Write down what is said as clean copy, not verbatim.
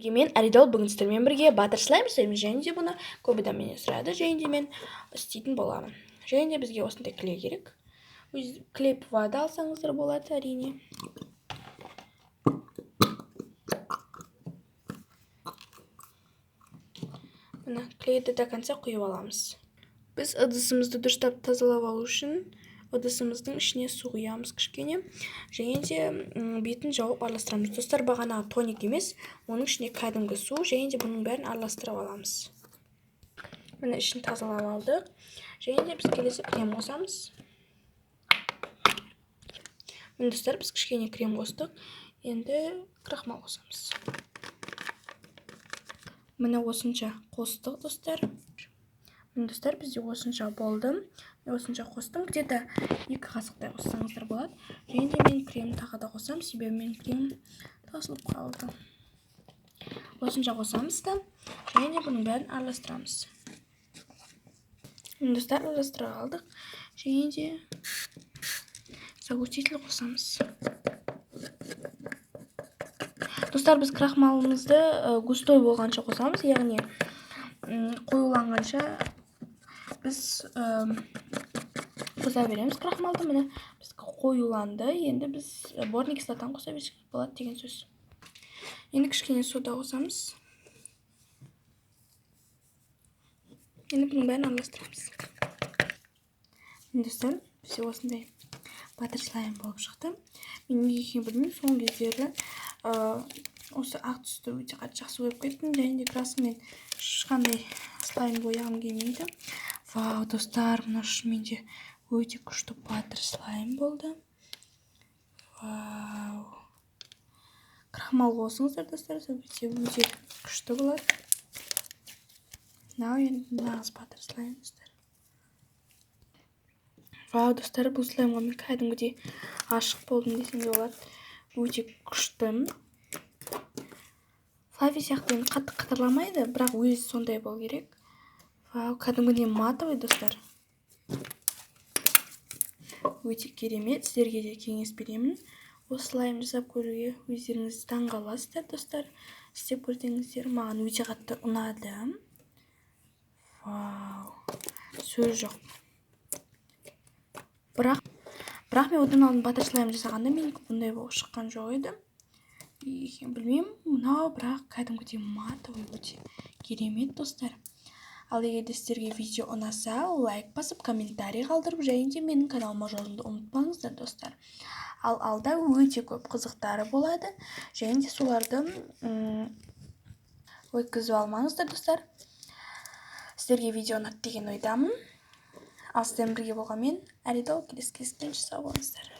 сіздерге мен Аридол, бүгін сіздермен бірге Butter Slime жасаймын, және де бұны көп адам менен сұрады, және де мен істейтін боламын. Және де бізге осындай клей керек. Клей вода алсаңыздар болады, әрине. Мына клейді до конца құйып аламыз. Біз ыдысымызды дұрыстап тазалап алу үшін ыдысымыздың ішіне су құямыз кішкене, және де бетін жауып араластырамыз. Достар, бағана тоник емес, оның ішіне кәдімгі су, және де бұның бәрін араластырып аламыз. Міне ішін тазалап алдық, және де біз келесі крем қосамыз. Міне достар, біз кішкене крем қостық, енді крахмал қосамыз. Міне осынша қостық, достар. Міне достар, бізде осынша болды. Осынша қостым, где-то 2 қасықтай қоссаңыздар болады. Және де мен крем тағы да қосам, себебі мен крем тасылып қалды. Осынша қосамыз да, және де бұның бәрін араластырамыз. Міне достар, араластыра алдық, және де загуститель қосамыз. Достар, біз крахмалымызды густой болғанша қосамыз, яғни қоюланғанша біз қоса береміз крахмалды. Міне біз қоюланды, енді біз борный кислотаны қоса берсек болады деген сөз. Енді кішкене сода қосамыз. Енді бұның бәрін араластырамыз. Достар, бізде осындай Butter Slime болып шықты. Мен неге екенін білмеймін, соңғы кездері осы ақ түсті өте жақсы көріп кеттім, және де красымен ешқандай слайм бояғым келмейді. Вау, достар, мына шынымен де өте күшті Butter Slime болды. Вау. Крахмал қосыңыздар, достар, өте күшті болады. Мынау енді нағыз Butter Slime, достар. Вау, достар, бұл слаймға мен кәдімгідей ашық болдым десем де болады. Өте күшті. Флаффи сияқты енді қатты қатырламайды, бірақ өзі сондай бол керек. Вау, кәдімгідей матовый, достар. Өте керемет, сіздерге де кеңес беремін. Осы слайм жасап көруге өздеріңіз таңғаласыздар, достар. Істеп көрсеңіздер, маған өте қатты ұнады. Вау, сөз жоқ. Бірақ мен одан алдын Butter Slime жасағанда мен бұндай болып шыққан жоқ еді. Білмеймін, мынау бірақ кәдімгідей матовый, өте керемет, достар. Ал егер де сіздерге видео ұнаса, лайк басып, комментарий қалдырып, және де менің каналыма жазылуды ұмытпаңыздар, достар. Ал алда өте көп қызықтары болады, және де соларды өткізіп алмаңыздар, достар. Сіздерге видео ұнады деген ойдамын. Ал сіздермен бірге болған мен Аридол, келесі кездескенше сау болыңыздар.